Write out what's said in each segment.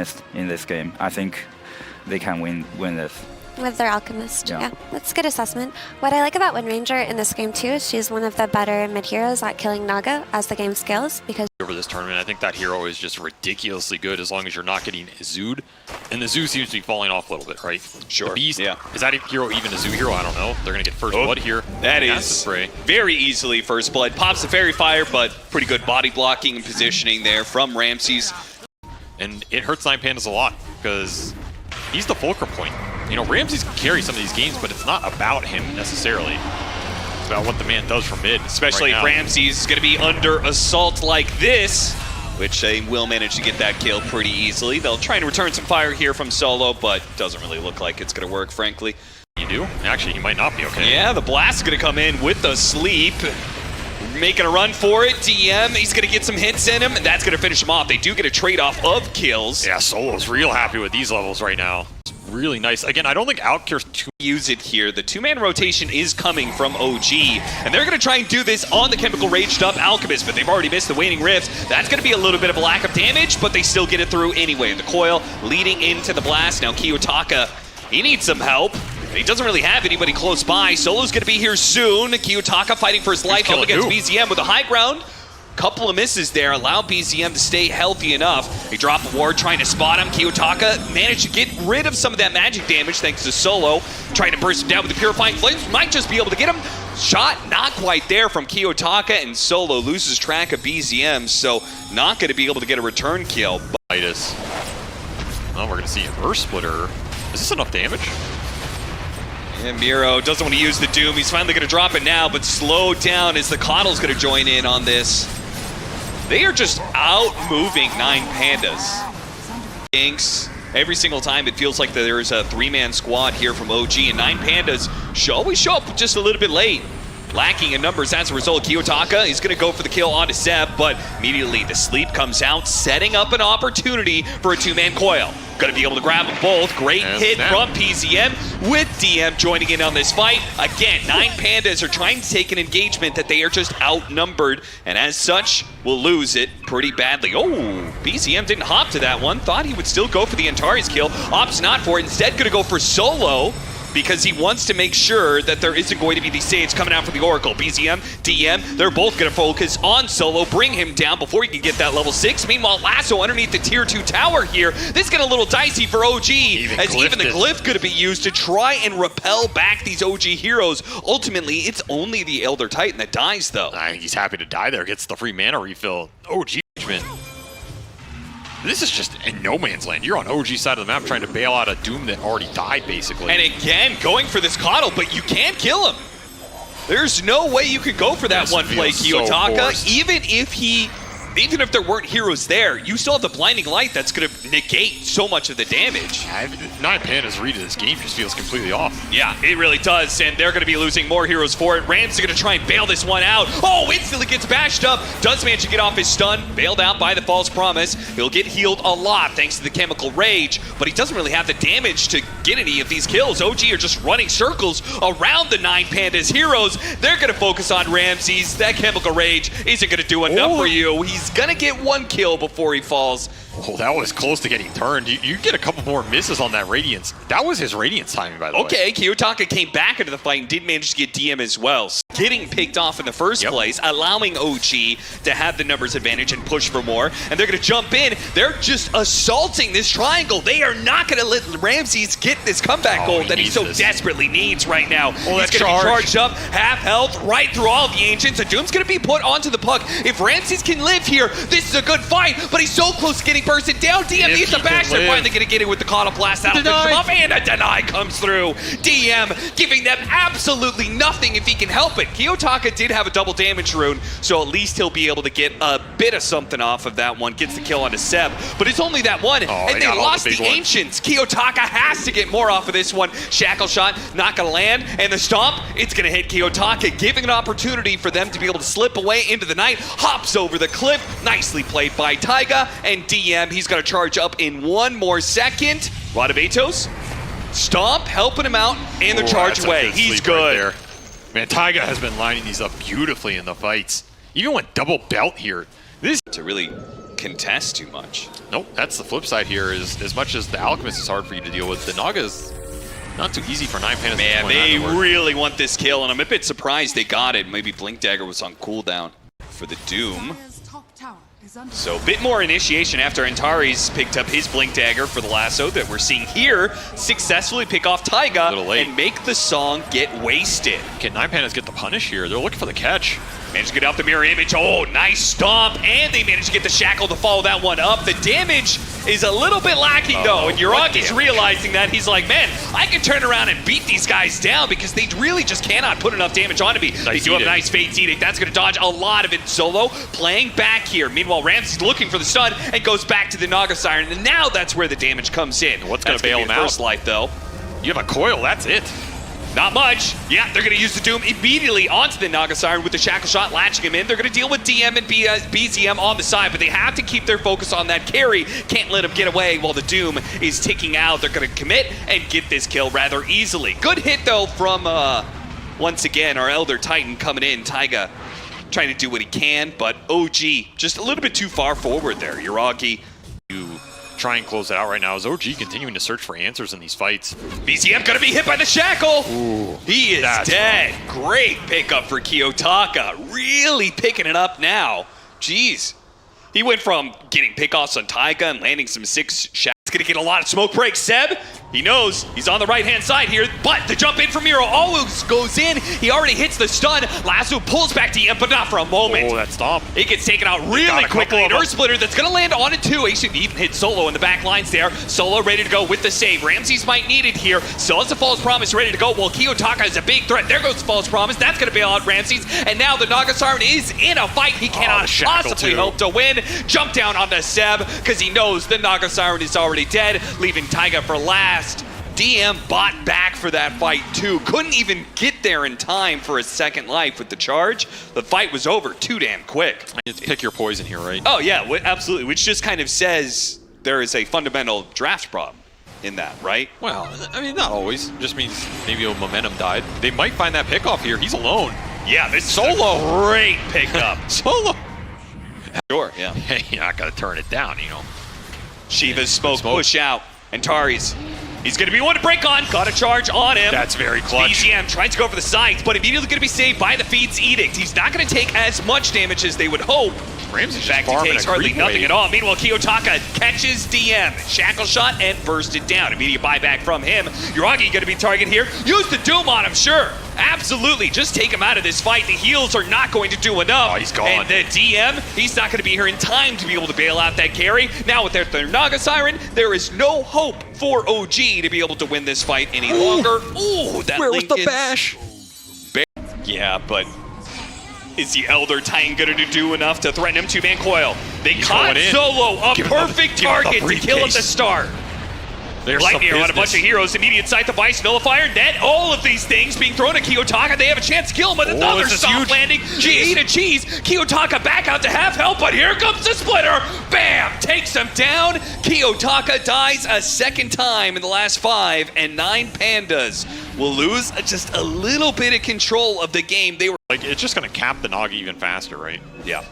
Alchemist in this game. I think they can win this. With their Alchemist, yeah. That's a good assessment. What I like about Wind Ranger in this game too is she's one of the better mid-heroes at killing Naga as the game scales, because over this tournament, I think that hero is just ridiculously good as long as you're not getting Zoo'd. And the Zoo seems to be falling off a little bit, right? Sure. The Beast, yeah. Is that hero even a Zoo hero? I don't know. They're going to get first blood here. That is very easily first blood. Pops the Fairy Fire, but pretty good body blocking and positioning there from Ramses. And it hurts 9PANDAS a lot because he's the fulcrum point. You know, Ramses can carry some of these games, but it's not about him necessarily. It's about what the man does for mid. Especially if Ramses is going to be under assault like this, which they will manage to get that kill pretty easily. They'll try and return some fire here from Solo, but doesn't really look like it's going to work, frankly. You do? Actually, he might not be okay. Yeah, the blast is going to come in with the sleep. Making a run for it. DM, he's going to get some hits in him, and that's going to finish him off. They do get a trade-off of kills. Yeah, Solo's real happy with these levels right now. It's really nice. Again, I don't think Out cares too. Use it here. The two-man rotation is coming from OG, and they're going to try and do this on the Chemical Raged up Alchemist, but they've already missed the Waning Rifts. That's going to be a little bit of a lack of damage, but they still get it through anyway. The coil leading into the blast. Now Kiyotaka, he needs some help. He doesn't really have anybody close by. Solo's going to be here soon. Kiyotaka fighting for his life up against BZM with a high ground. Couple of misses there allow BZM to stay healthy enough. They drop a ward trying to spot him. Kiyotaka managed to get rid of some of that magic damage thanks to Solo. Trying to burst him down with the Purifying Flames. Might just be able to get him. Shot not quite there from Kiyotaka, and Solo loses track of BZM, so not going to be able to get a return kill. Oh, we're going to see a Burst Splitter. Is this enough damage? And MieRo doesn't want to use the Doom. He's finally going to drop it now, but slow down as the Coddle's going to join in on this. They are just out-moving 9PANDAS. Inks. Every single time it feels like there's a three-man squad here from OG, and 9PANDAS always show up just a little bit late. Lacking in numbers as a result. Kiyotaka is going to go for the kill onto Seb, but immediately the sleep comes out, setting up an opportunity for a two-man coil. Going to be able to grab them both. Great hit from PZM with DM joining in on this fight. Again, 9PANDAS are trying to take an engagement that they are just outnumbered, and as such, will lose it pretty badly. Oh, PZM didn't hop to that one. Thought he would still go for the Antares kill. Opts not for it. Instead, going to go for Solo, because he wants to make sure that there isn't going to be these saves coming out for the Oracle. BZM, DM, they're both going to focus on Solo, bring him down before he can get that level 6. Meanwhile, Lasso underneath the tier 2 tower here. This get a little dicey for OG, as even the glyph going to be used to try and repel back these OG heroes. Ultimately, it's only the Elder Titan that dies, though. I think he's happy to die there, gets the free mana refill. OG management. This is just in no man's land. You're on OG side of the map trying to bail out a Doom that already died, basically. And again, going for this Coddle, but you can't kill him. There's no way you could go for that one play, Kiyotaka. So even if there weren't heroes there, you still have the Blinding Light that's going to negate so much of the damage. 9PANDAS' read of this game just feels completely off. Yeah, it really does, and they're going to be losing more heroes for it. Rams are going to try and bail this one out. Oh, instantly gets bashed up. Does manage to get off his stun. Bailed out by the False Promise. He'll get healed a lot thanks to the Chemical Rage, but he doesn't really have the damage to get any of these kills. OG are just running circles around the 9PANDAS heroes. They're going to focus on Ramses. That Chemical Rage isn't going to do enough for you. He's gonna get one kill before he falls. Oh, that was close to getting turned. You get a couple more misses on that Radiance. That was his Radiance timing, by the way. Okay, Kiyotaka came back into the fight and did manage to get DM as well. Getting picked off in the first place, allowing OG to have the numbers advantage and push for more. And they're gonna jump in. They're just assaulting this triangle. They are not gonna let Ramses get this comeback goal that he so desperately needs right now. He's gonna be charged up, half health, right through all of the Ancients. A Doom's gonna be put onto the puck. If Ramses can live here, this is a good fight, but he's so close to getting bursted down. DM needs the bash. They're finally going to get it with the Coddle Blast. That'll finish him off, and a deny comes through. DM giving them absolutely nothing if he can help it. Kiyotaka did have a double damage rune, so at least he'll be able to get a bit of something off of that one. Gets the kill onto Seb, but it's only that one, and they lost the Ancients. Kiyotaka has to get more off of this one. Shackle shot, not going to land, and the stomp, it's going to hit Kiyotaka, giving an opportunity for them to be able to slip away into the night. Hops over the cliff. Nicely played by Taiga, and DM, he's going to charge up in one more second. Radabatos, stomp, helping him out, and the charge away. He's good. Right there. Man, Taiga has been lining these up beautifully in the fights. Even went double belt here. This to really contest too much. Nope, that's the flip side here. Is as much as the Alchemist is hard for you to deal with, the Naga is not too easy for 9PANDAS. Man, they really want this kill, and I'm a bit surprised they got it. Maybe Blink Dagger was on cooldown for the Doom. So a bit more initiation after Antares picked up his Blink Dagger for the lasso that we're seeing here successfully pick off Taiga and make the song get wasted. Can 9PANDAS get the punish here? They're looking for the catch. Managed to get out the mirror image. Oh, nice stomp. And they managed to get the shackle to follow that one up. The damage is a little bit lacking, though. And Yuragi's realizing that. He's like, man, I can turn around and beat these guys down because they really just cannot put enough damage onto me. They do have a nice Fate's Edict. That's going to dodge a lot of it. Solo playing back here. Meanwhile, Ramsey's looking for the stun and goes back to the Naga Siren. And now that's where the damage comes in. What's going to bail him out? First life, though. You have a coil. That's it. Not much. Yeah, they're going to use the Doom immediately onto the Naga Siren with the Shackle Shot, latching him in. They're going to deal with DM and BZM on the side, but they have to keep their focus on that carry. Can't let him get away while the Doom is ticking out. They're going to commit and get this kill rather easily. Good hit, though, from, once again, our Elder Titan coming in. Taiga trying to do what he can, but OG just a little bit too far forward there. Yuragi. Try and close it out right now. Is OG continuing to search for answers in these fights? BZM gonna be hit by the shackle. Ooh, he is dead. Great pickup for Kiyotaka. Really picking it up now. Jeez. He went from getting pickoffs on Taiga and landing some 6 shackles. Gonna get a lot of smoke breaks. Seb, he knows he's on the right-hand side here, but the jump in from MieRo always goes in. He already hits the stun. Lasso pulls back to him, but not for a moment. Oh, that stomp. It gets taken out really quickly. An Earth Splitter that's gonna land on it too. He should even hit Solo in the back lines there. Solo ready to go with the save. Ramses might need it here. Still has the False Promise ready to go. Well, Kiyotaka is a big threat. There goes the False Promise. That's gonna bail out Ramses. And now the Naga Siren is in a fight. He cannot possibly hope to win. Jump down on the Seb because he knows the Naga Siren is already dead, leaving Taiga for last. DM bought back for that fight too. Couldn't even get there in time for a second life with the charge. The fight was over too damn quick. It's pick your poison here, right? Oh yeah, absolutely. Which just kind of says there is a fundamental draft problem in that, right? Well, I mean, not always. Just means maybe a momentum died. They might find that pickoff here. He's alone. Yeah, this Solo. Great pickup. Solo. Sure, yeah. Hey, you're not going to turn it down, you know. Shiva's smoke push out. Antares. He's going to be one to break on. Got a charge on him. That's very clutch. BZM tries to go for the sides, but immediately going to be saved by the Feed's Edict. He's not going to take as much damage as they would hope. Ramsey's In fact, he takes hardly nothing at all. Meanwhile, Kiyotaka catches DM. Shackle shot and bursted down. Immediate buyback from him. Yuragi going to be targeted here. Use the Doom on him, sure. Absolutely. Just take him out of this fight. The heals are not going to do enough. Oh, he's gone. And the DM, he's not going to be here in time to be able to bail out that carry. Now with their Naga Siren, there is no hope for OG to be able to win this fight any longer. Ooh, that Where was the bash? Yeah, but is the Elder Titan going to do enough to threaten him? Two-man coil. They caught Solo, a perfect target to kill at the start. Lightning on a bunch of heroes, immediate sight device, nullifier, net, all of these things being thrown at Kiyotaka. They have a chance to kill him with another soft landing. She ate a cheese. Kiyotaka back out to half health, but here comes the splitter. Bam! Takes him down. Kiyotaka dies a second time in the last 5, and 9PANDAS will lose just a little bit of control of the game. They were like, it's just going to cap the Naga even faster, right? Yeah.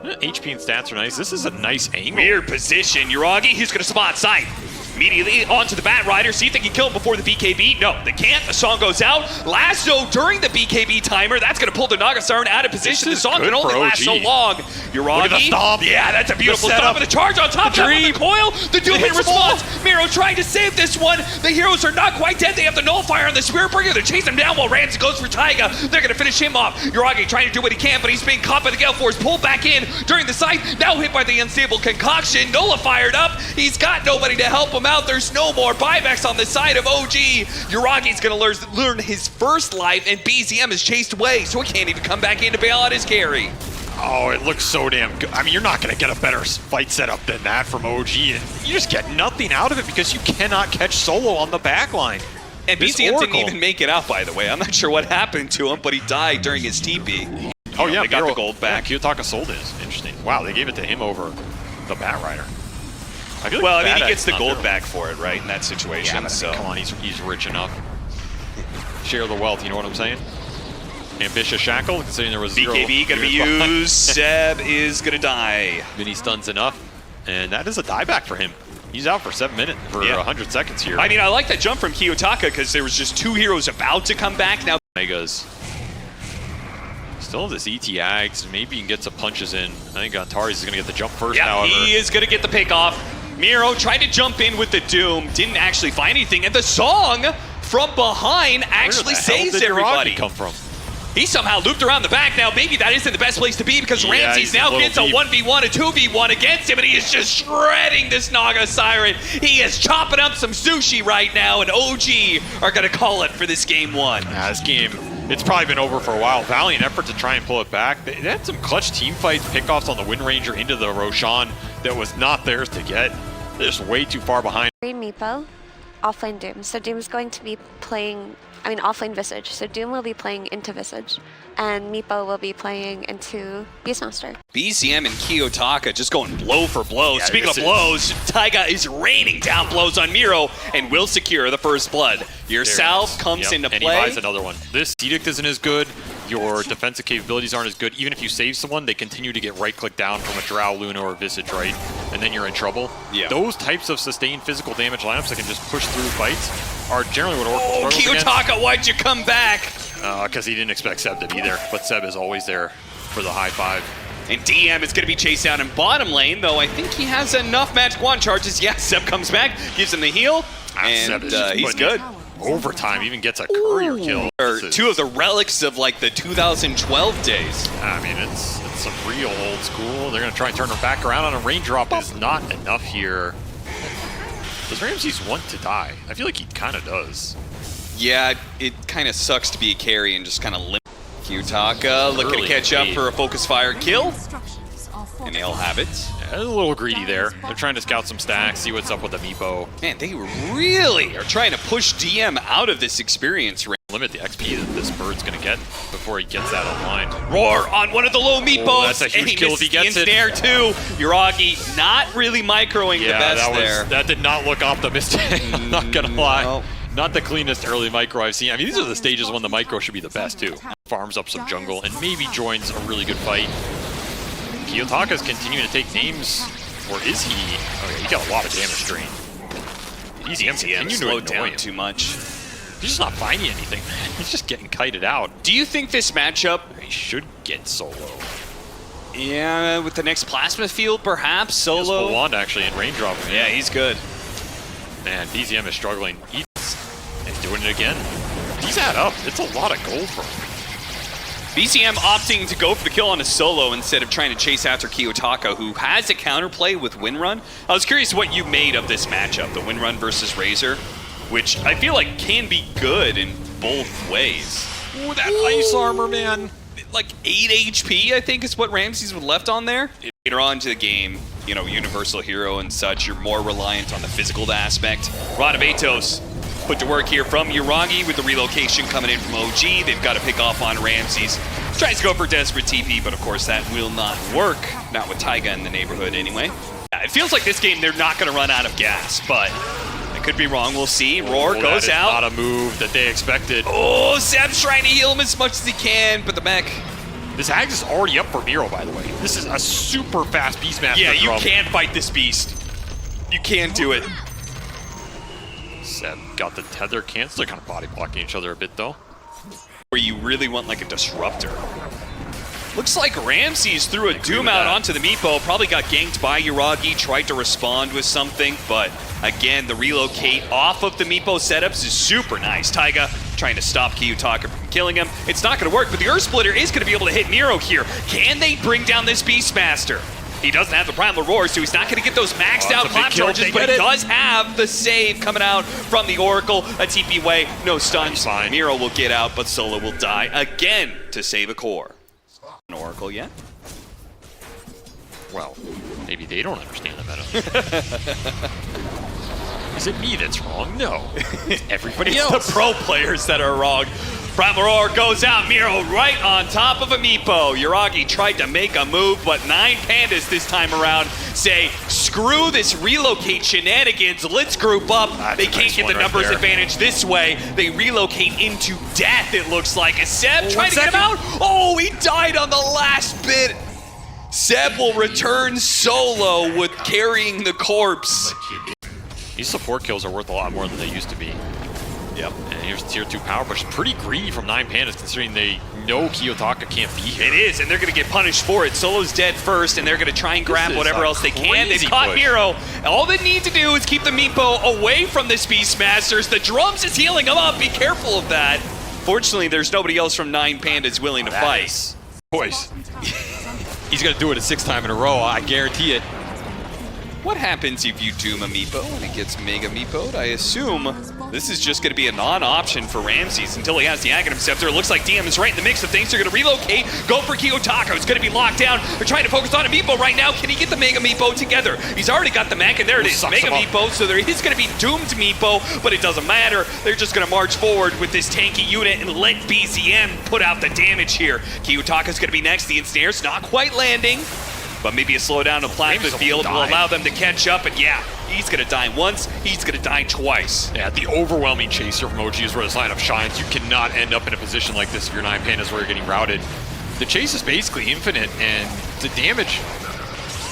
HP and stats are nice. This is a nice angle. Weird position. Yuragi, he's going to spot sight. Immediately onto the Bat Rider, see if they can kill him before the BKB. No, they can't. The song goes out. Lasso during the BKB timer. That's going to pull the Naga Siren out of position. The song can only last so long. Yuragi. Look at the stomp. Yeah, that's a beautiful stomp. And the charge on top of the coil. The Doom in response. MieRo trying to save this one. The heroes are not quite dead. They have the nullifier on the Spirit Bringer. They're chasing him down while Ramsey goes for Taiga. They're going to finish him off. Yuragi trying to do what he can, but he's being caught by the Gale Force. Pulled back in during the sight. Now hit by the Unstable Concoction. Nullified up. He's got nobody to help him out. There's no more buybacks on the side of OG. Yuragi's going to learn his first life, and BZM is chased away, so he can't even come back in to bail out his carry. Oh, it looks so damn good. I mean, you're not going to get a better fight setup than that from OG. And you just get nothing out of it because you cannot catch Solo on the back line. And BZM didn't even make it out, by the way. I'm not sure what happened to him, but he died during his TP. Oh, yeah, they got the gold back. Yeah, Kiyotaka sold it. Interesting. Wow, they gave it to him over the Bat Rider. Well, I mean, he gets the gold back for it, right, in that situation. Yeah, so. Come on, he's rich enough. Share the wealth, you know what I'm saying? Ambitious Shackle, considering there was BKB going to be used. Seb is going to die. Mini stuns enough. and that is a dieback for him. He's out for 7 minutes, for 100 seconds here. I mean, I like that jump from Kiyotaka because there was just 2 heroes about to come back. Now Megas. Still this ET Ags, maybe he can get some punches in. I think Antares is going to get the jump first, however. He is going to get the pick off. MieRo tried to jump in with the Doom, didn't actually find anything, and the song from behind actually saves everybody. Where did Yuragi come from? He somehow looped around the back. Now, maybe that isn't the best place to be because Ramses now gets a 1v1, a 2v1 against him, and he is just shredding this Naga Siren. He is chopping up some sushi right now, and OG are going to call it for this game 1. Yeah, this game, it's probably been over for a while. Valiant effort to try and pull it back. They had some clutch team fights, pickoffs on the Wind Ranger into the Roshan that was not theirs to get. They're just way too far behind. Meepo, offlane Doom. So Doom's going to be playing, offlane Visage. So Doom will be playing into Visage, and Meepo will be playing into Beastmaster. BCM and Kiyotaka just going blow for blow. Yeah, Speaking of blows, Taiga is raining down blows on MieRo and will secure the first blood. Yourself comes into play. And he buys another one. This Edict isn't as good. Your defensive capabilities aren't as good. Even if you save someone, they continue to get right-click down from a Drow, Luna, or Visage, right? And then you're in trouble. Yeah. Those types of sustained physical damage lineups that can just push through fights are generally what Oracle struggles Kiyotaka, against. why'd you come back? Because he didn't expect Seb to be there. But Seb is always there for the high five. And DM is going to be chased down in bottom lane, though I think he has enough Magic Wand charges. Yes, Seb comes back, gives him the heal, and he's good. Overtime, even gets a courier kill. Two of the relics of like the 2012 days. I mean, it's some real old school. They're going to try and turn her back around on a raindrop. Is not enough here. Does Ramses want to die? I feel like he kind of does. Yeah, it kind of sucks to be a carry and just kind of limp. Kiyotaka looking to catch up for a focus fire kill. And they'll have it. Yeah, a little greedy there. They're trying to scout some stacks, see what's up with the Meepo. Man, they really are trying to push DM out of this experience. Limit the XP that this bird's going to get before he gets that online. Roar on one of the low Meepos. Oh, that's a huge kill if he gets it. There too. Yuragi not really microing the best there. That did not look optimistic. I'm not going to lie. Not the cleanest early micro I've seen. I mean, these are the stages when the micro should be the best too. Farms up some jungle and maybe joins a really good fight. Kiyotaka's continuing to take names, or is he? Oh yeah, he got a lot of damage drain. EZM slowed down too much. He's just not finding anything, man. He's just getting kited out. Do you think this matchup... He should get solo. Yeah, with the next plasma field, perhaps solo. Wand actually in raindrop. Yeah, he's good. Man, BZM is struggling. He's doing it again. These add up. It's a lot of gold for him. BCM opting to go for the kill on a solo instead of trying to chase after Kiyotaka, who has a counterplay with Windrun. I was curious what you made of this matchup, the Windrun versus Razor, which I feel like can be good in both ways. Ooh, that ice armor, man. Like 8 HP, I think, is what Ramses would left on there. Later on to the game, you know, Universal Hero and such, you're more reliant on the physical aspect. Radabatos put to work here from Yuragi with the relocation coming in from OG. They've got to pick off on Ramses. Tries to go for desperate TP, but of course that will not work. Not with Taiga in the neighborhood anyway. Yeah, it feels like this game they're not going to run out of gas, but I could be wrong. We'll see. Roar goes out. Not a move that they expected. Oh, Seb's trying to heal him as much as he can, but the mech. This Ags is already up for MieRo, by the way. This is a super fast Beastmaster. Yeah, you can't fight this beast. You can't do it. Seb got the tether cancel. They're kind of body blocking each other a bit, though. Where you really want like a disruptor. Looks like Ramses threw a Doom out onto the Meepo. Probably got ganked by Yuragi. Tried to respond with something, but again, the relocate off of the Meepo setups is super nice. Taiga trying to stop Kiyotaka from killing him. It's not going to work, but the Earth Splitter is going to be able to hit MieRo here. Can they bring down this Beastmaster? He doesn't have the Primal Roar, so he's not going to get those maxed out clap charges, but he does have the save coming out from the Oracle. A TP way, no stuns. MieRo will get out, but Solo will die again to save a core. An Oracle yet? Well, maybe they don't understand the meta. Is it me that's wrong? No. It's everybody else. It's the pro players that are wrong. Primal Roar goes out. MieRo right on top of a Meepo. Yuragi tried to make a move, but 9PANDAS this time around say, screw this relocate shenanigans. Let's group up. They can't get the numbers advantage this way. They relocate into death, it looks like. Is Seb trying to get him out? Oh, he died on the last bit. Seb will return solo with carrying the corpse. These support kills are worth a lot more than they used to be. Yep. And here's tier 2 power push. Pretty greedy from 9PANDAS considering they know Kiyotaka can't be here. It is, and they're going to get punished for it. Solo's dead first, and they're going to try and grab whatever else they can. They've caught MieRo. All they need to do is keep the Meepo away from this Beastmasters. The drums is healing him up. Be careful of that. Fortunately, there's nobody else from 9PANDAS willing to fight. Boys, he's going to do it a 6th time in a row. I guarantee it. What happens if you doom a Meepo and it gets Mega Meepo'd? I assume this is just going to be a non-option for Ramses until he has the Aghanim Scepter. It looks like DM is right in the mix of things. They're going to relocate, go for Kiyotaka. It's going to be locked down. They're trying to focus on a Meepo right now. Can he get the Mega Meepo together? He's already got the mech, and there it is. Mega Meepo, so there is going to be doomed Meepo, but it doesn't matter. They're just going to march forward with this tanky unit and let BZM put out the damage here. Kiyotaka's going to be next. The ensnare's not quite landing. But maybe a slowdown to plasma field will allow them to catch up, and yeah, he's gonna die once, he's gonna die twice. Yeah, the overwhelming chaser from OG is where this lineup shines. You cannot end up in a position like this if you're 9PANDAS where you're getting routed. The chase is basically infinite, and the damage,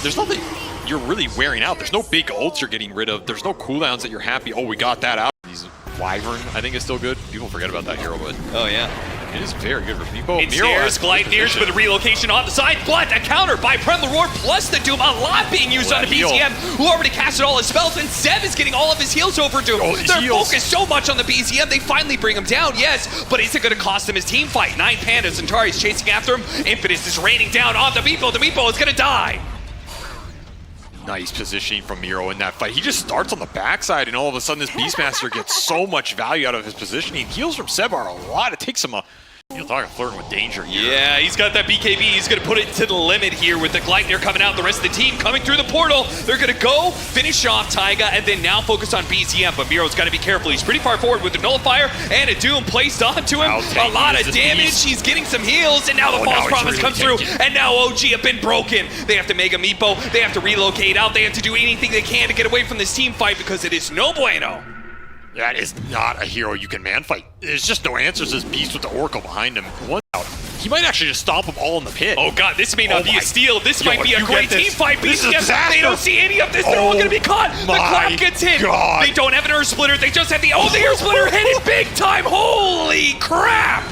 there's nothing you're really wearing out. There's no big ults you're getting rid of. There's no cooldowns that you're happy, oh, we got that out. He's Wyvern, I think, is still good. People forget about that hero, but oh yeah. It is very good for people. Ensnares, glide nears with a relocation on the side, but a counter by Prem Leroy plus the Doom. A lot being used on the BZM, who already casted all his spells, and Seb is getting all of his heals over Doom. They're focused so much on the BZM, they finally bring him down, yes, but is it going to cost them his team fight? 9PANDAS, Antares chasing after him. Impetus is raining down on the Meepo. The Meepo is going to die. Nice positioning from MieRo in that fight. He just starts on the backside, and all of a sudden this Beastmaster gets so much value out of his positioning. Heals from Seb are a lot. It takes him a... You're talking flirting with danger here. Yeah, he's got that BKB. He's going to put it to the limit here with the Gleitner coming out. The rest of the team coming through the portal. They're going to go finish off Taiga and then now focus on BZM. But MieRo's got to be careful. He's pretty far forward with the Nullifier and a Doom placed onto him. A lot of damage. He's getting some heals, and now the False Promise comes through. And now OG have been broken. They have to Mega Meepo. They have to relocate out. They have to do anything they can to get away from this team fight because it is no bueno. That is not a hero you can man fight. There's just no answers. This beast with the Oracle behind him. One out. He might actually just stomp them all in the pit. Oh god, this may not be a steal. This might be a great team fight. BZM, they don't see any of this. They're all going to be caught. The clock gets hit. They don't have an Earth Splitter. They just have the... Oh, the Earth Splitter hit it big time. Holy crap.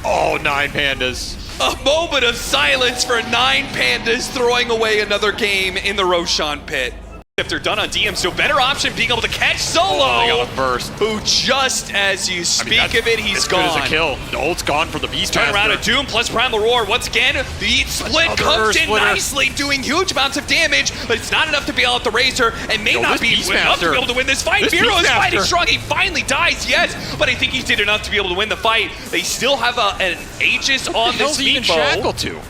Oh, 9PANDAS. A moment of silence for 9PANDAS throwing away another game in the Roshan pit. If they're done on DM, so better option being able to catch Solo, they got a burst. Who just as you speak of it, he's gone. Good as a kill. The ult's gone for the Beast. Turn around a Doom plus Primal Roar. Once again, the split comes in nicely, doing huge amounts of damage, but it's not enough to bail out the Razor, and may not be enough to be able to win this fight. MieRo is fighting strong. He finally dies, yes, but I think he did enough to be able to win the fight. They still have an Aegis on this Meepo.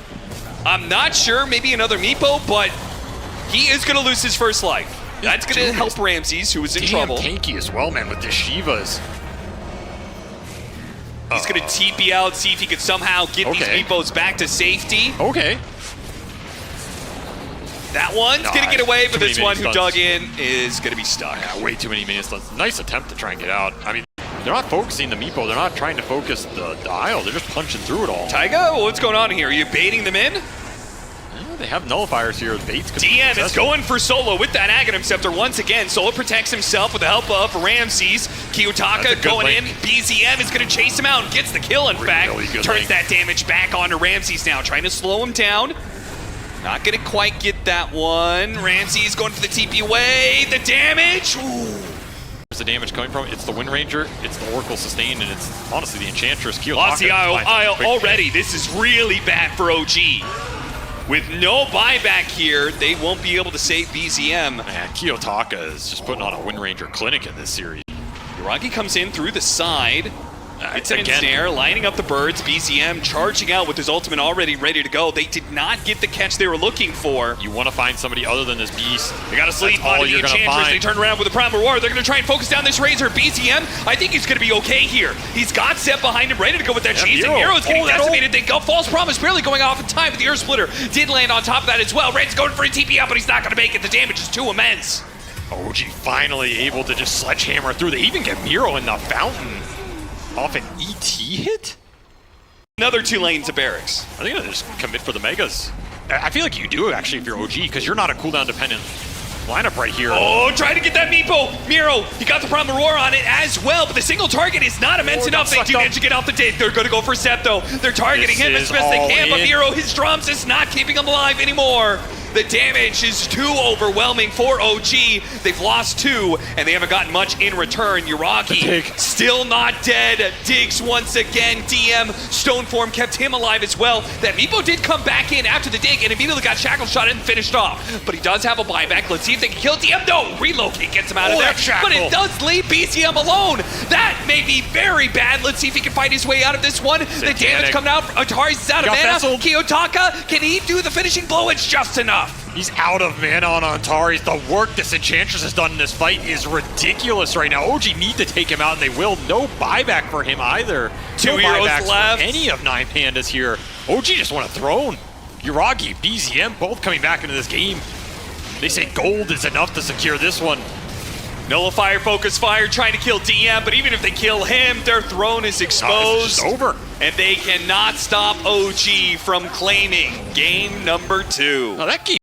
I'm not sure, maybe another Meepo, but he is going to lose his first life. That's going to help Ramses, who was in trouble. Tanky as well, man, with the Shivas. He's going to TP out, see if he could somehow get these Meepos back to safety. Okay. That one's going to get away, but this one who dug in is going to be stuck. Yeah, way too many minion stunts. Nice attempt to try and get out. I mean, they're not focusing the Meepo. They're not trying to focus the Isle. They're just punching through it all. Taiga, what's going on here? Are you baiting them in? They have nullifiers here. Baits DM is going for Solo with that Aghanim Scepter once again. Solo protects himself with the help of Ramses. Kiyotaka going in. BZM is going to chase him out and gets the kill, in fact. Turns that damage back onto Ramses now, trying to slow him down. Not going to quite get that one. Ramses going for the TP away. The damage. Ooh. Where's the damage coming from? It's the Wind Ranger, it's the Oracle Sustain, and it's honestly the Enchantress. Kiyotaka lost the Isle already. This is really bad for OG. With no buyback here, they won't be able to save BZM. Man, Kiyotaka is just putting on a Wind Ranger clinic in this series. Yuragi comes in through the side. It's an ensnare, lining up the birds. BZM charging out with his ultimate already ready to go. They did not get the catch they were looking for. You want to find somebody other than this beast. They got to sleep on the Enchantress. They turn around with the Primal Roar. They're going to try and focus down this Razor. BZM, I think he's going to be okay here. He's got Seb behind him, ready to go with that cheese. And MieRo's getting decimated. They got False Promise barely going off in time, but the Earth Splitter did land on top of that as well. Red's going for a TP out, but he's not going to make it. The damage is too immense. OG finally able to just sledgehammer through. They even get MieRo in the fountain off an ET hit? Another 2 lanes of barracks. I think I just commit for the Megas. I feel like you do actually if you're OG, because you're not a cooldown dependent lineup right here. Oh, trying to get that Meepo. MieRo, he got the Primal Roar on it as well, but the single target is not immense enough. They do manage to get off the dig. They're going to go for Septo. They're targeting him as best they can, but MieRo, his drums is not keeping him alive anymore. The damage is too overwhelming for OG. They've lost 2, and they haven't gotten much in return. Yuragi still not dead. Digs once again. DM Stoneform kept him alive as well. That Meepo did come back in after the dig and immediately got shackle shot and finished off. But he does have a buyback. Let's see if they can kill DM. No, relocate gets him out of there. But it does leave BCM alone. That may be very bad. Let's see if he can fight his way out of this one. The damage coming out. Antares is out of mana. Kiyotaka, can he do the finishing blow? It's just enough. He's out of mana on Antares. The work this Enchantress has done in this fight is ridiculous right now. OG need to take him out, and they will. No buyback for him either. 2 heroes left. For any of 9PANDAS here. OG just want a throne. Yuragi, BZM, both coming back into this game. They say gold is enough to secure this one. Nullifier, Focus Fire, trying to kill DM, but even if they kill him, their throne is exposed. This is over. And they cannot stop OG from claiming game number 2. Now that game